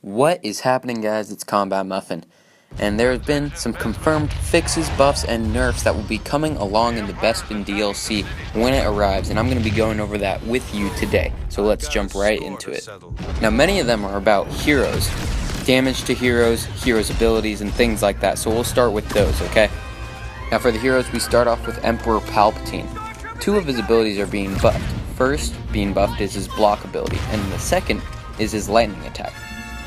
What is happening, guys? It's Combat Muffin, and there have been some confirmed fixes, buffs, and nerfs that will be coming along in the Bespin DLC when it arrives, and I'm going to be going over that with you today, so let's jump right into it. Now, many of them are about heroes, damage to heroes, heroes' abilities, and things like that, so we'll start with those, okay? Now, for the heroes, we start off with Emperor Palpatine. Two of his abilities are being buffed. First being buffed is his block ability, and the second is his lightning attack.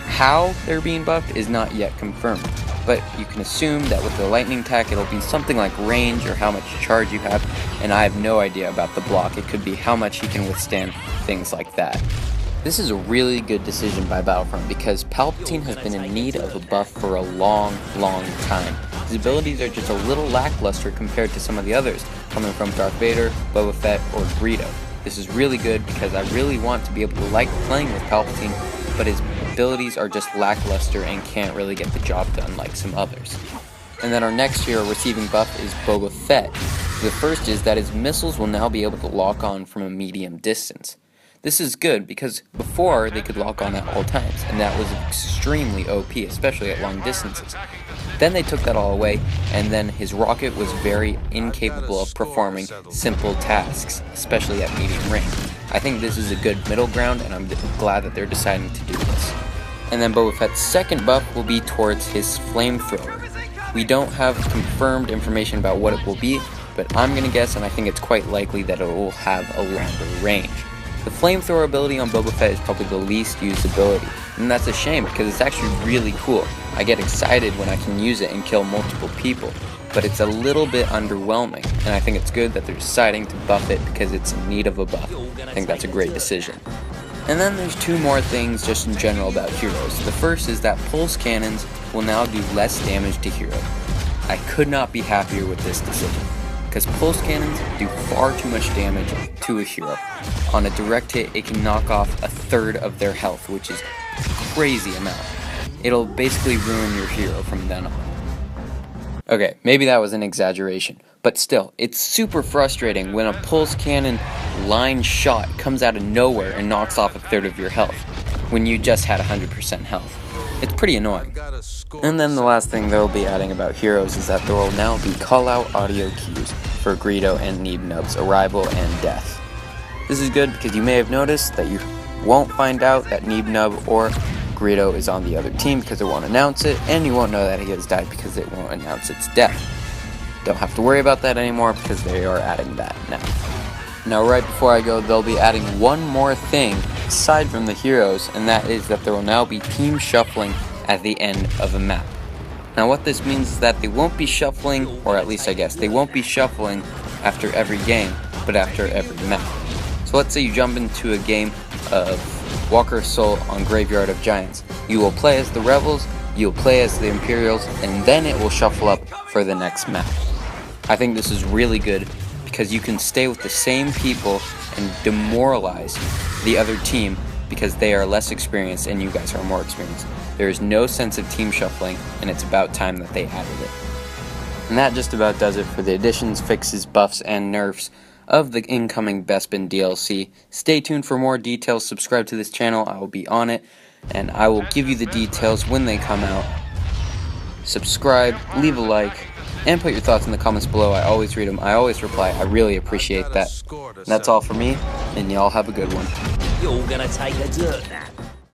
How they're being buffed is not yet confirmed, but you can assume that with the lightning attack it'll be something like range or how much charge you have, and I have no idea about the block. It could be how much he can withstand things like that. This is a really good decision by Battlefront because Palpatine has been in need of a buff for a long time. His abilities are just a little lackluster compared to some of the others, coming from Darth Vader, Boba Fett, or Greedo. This is really good because I really want to be able to like playing with Palpatine, but his abilities are just lackluster and can't really get the job done like some others. And then our next hero receiving buff is Boba Fett. The first is that his missiles will now be able to lock on from a medium distance. This is good because before they could lock on at all times, and that was extremely OP, especially at long distances. Then they took that all away, and then his rocket was very incapable of performing simple tasks, especially at medium range. I think this is a good middle ground, and I'm glad that they're deciding to do this. And then Boba Fett's second buff will be towards his flamethrower. We don't have confirmed information about what it will be, but I'm going to guess, and I think it's quite likely that it will have a longer range. The flamethrower ability on Boba Fett is probably the least used ability, and that's a shame because it's actually really cool. I get excited when I can use it and kill multiple people, but it's a little bit underwhelming, and I think it's good that they're deciding to buff it because it's in need of a buff. I think that's a great decision. And then there's two more things just in general about heroes. The first is that pulse cannons will now do less damage to heroes. I could not be happier with this decision, because pulse cannons do far too much damage to a hero. On a direct hit, it can knock off a third of their health, which is a crazy amount. It'll basically ruin your hero from then on. Okay, maybe that was an exaggeration, but still, it's super frustrating when a pulse cannon line shot comes out of nowhere and knocks off a third of your health, when you just had 100% health. It's pretty annoying. And then the last thing they'll be adding about heroes is that there will now be call-out audio cues for Greedo and Neeb Nub's arrival and death. This is good because you may have noticed that you won't find out that Neeb Nub or Greedo is on the other team because it won't announce it, and you won't know that he has died because it won't announce its death. Don't have to worry about that anymore because they are adding that now. Now, right before I go, they'll be adding one more thing aside from the heroes, and that is that there will now be team shuffling at the end of a map. Now, what this means is that they won't be shuffling, or at least I guess, they won't be shuffling after every game, but after every map. So let's say you jump into a game of Walker Assault on Graveyard of Giants. You will play as the Rebels, you'll play as the Imperials, and then it will shuffle up for the next map. I think this is really good because you can stay with the same people and demoralize the other team because they are less experienced and you guys are more experienced. There is no sense of team shuffling, and it's about time that they added it. And that just about does it for the additions, fixes, buffs, and nerfs of the incoming Bespin DLC. Stay tuned for more details. Subscribe to this channel. I will be on it, and I will give you the details when they come out. Subscribe, leave a like, and put your thoughts in the comments below. I always read them. I always reply. I really appreciate that. And that's all for me, and y'all have a good one. You're gonna take a dirt nap.